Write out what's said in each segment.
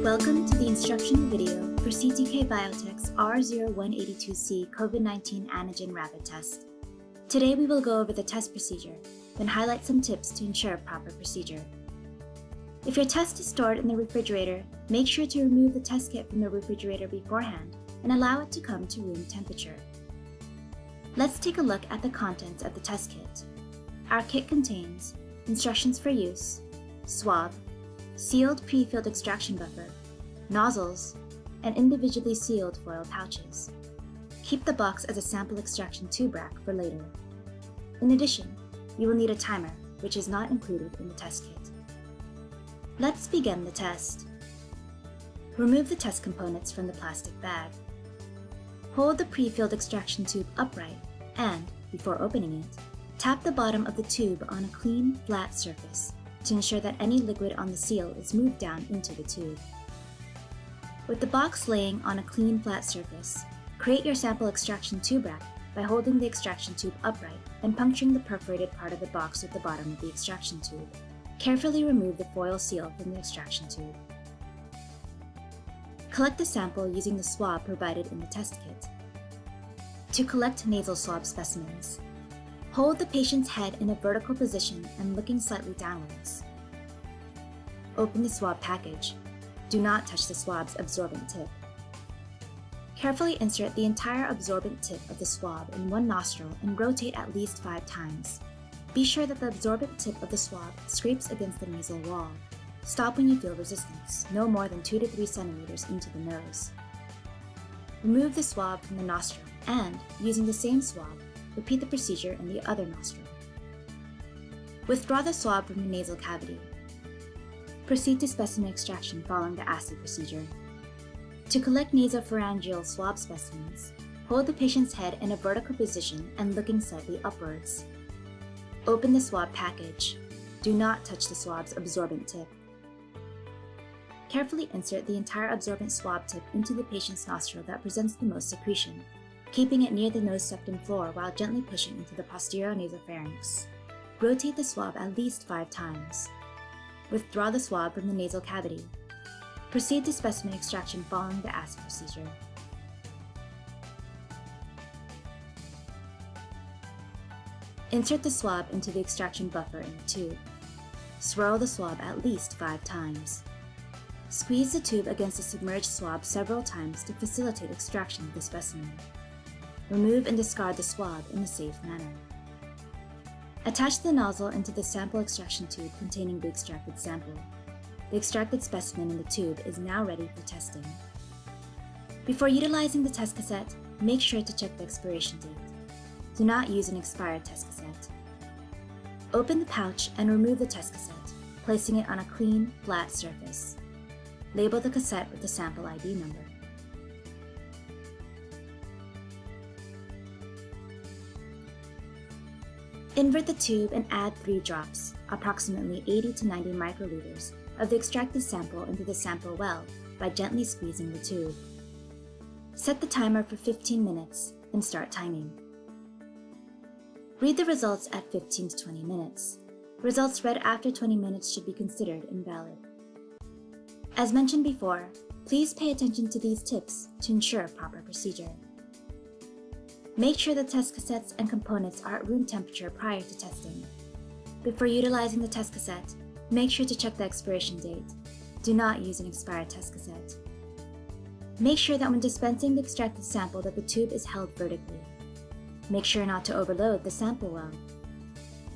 Welcome to the instructional video for CTK Biotech's R0182C COVID-19 antigen rapid test. Today we will go over the test procedure, then highlight some tips to ensure proper procedure. If your test is stored in the refrigerator, make sure to remove the test kit from the refrigerator beforehand and allow it to come to room temperature. Let's take a look at the contents of the test kit. Our kit contains instructions for use, swab, sealed pre-filled extraction buffer, nozzles, and individually sealed foil pouches. Keep the box as a sample extraction tube rack for later. In addition, you will need a timer, which is not included in the test kit. Let's begin the test. Remove the test components from the plastic bag. Hold the pre-filled extraction tube upright and, before opening it, tap the bottom of the tube on a clean, flat surface to ensure that any liquid on the seal is moved down into the tube. With the box laying on a clean, flat surface, create your sample extraction tube rack by holding the extraction tube upright and puncturing the perforated part of the box with the bottom of the extraction tube. Carefully remove the foil seal from the extraction tube. Collect the sample using the swab provided in the test kit. To collect nasal swab specimens, hold the patient's head in a vertical position and looking slightly downwards. Open the swab package. Do not touch the swab's absorbent tip. Carefully insert the entire absorbent tip of the swab in one nostril and rotate at least 5 times. Be sure that the absorbent tip of the swab scrapes against the nasal wall. Stop when you feel resistance, no more than 2 to 3 centimeters into the nose. Remove the swab from the nostril and, using the same swab, repeat the procedure in the other nostril. Withdraw the swab from the nasal cavity. Proceed to specimen extraction following the assay procedure. To collect nasopharyngeal swab specimens, hold the patient's head in a vertical position and looking slightly upwards. Open the swab package. Do not touch the swab's absorbent tip. Carefully insert the entire absorbent swab tip into the patient's nostril that presents the most secretion, keeping it near the nose septum floor while gently pushing into the posterior nasopharynx. Rotate the swab at least 5 times. Withdraw the swab from the nasal cavity. Proceed to specimen extraction following the assay procedure. Insert the swab into the extraction buffer in the tube. Swirl the swab at least 5 times. Squeeze the tube against the submerged swab several times to facilitate extraction of the specimen. Remove and discard the swab in a safe manner. Attach the nozzle into the sample extraction tube containing the extracted sample. The extracted specimen in the tube is now ready for testing. Before utilizing the test cassette, make sure to check the expiration date. Do not use an expired test cassette. Open the pouch and remove the test cassette, placing it on a clean, flat surface. Label the cassette with the sample ID number. Invert the tube and add 3 drops, approximately 80 to 90 microliters, of the extracted sample into the sample well by gently squeezing the tube. Set the timer for 15 minutes and start timing. Read the results at 15 to 20 minutes. Results read after 20 minutes should be considered invalid. As mentioned before, please pay attention to these tips to ensure proper procedure. Make sure the test cassettes and components are at room temperature prior to testing. Before utilizing the test cassette, make sure to check the expiration date. Do not use an expired test cassette. Make sure that when dispensing the extracted sample that the tube is held vertically. Make sure not to overload the sample well.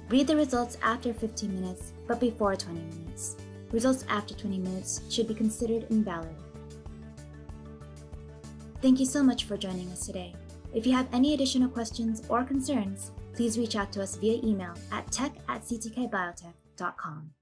Read the results after 15 minutes, but before 20 minutes. Results after 20 minutes should be considered invalid. Thank you so much for joining us today. If you have any additional questions or concerns, please reach out to us via email at tech@ctkbiotech.com.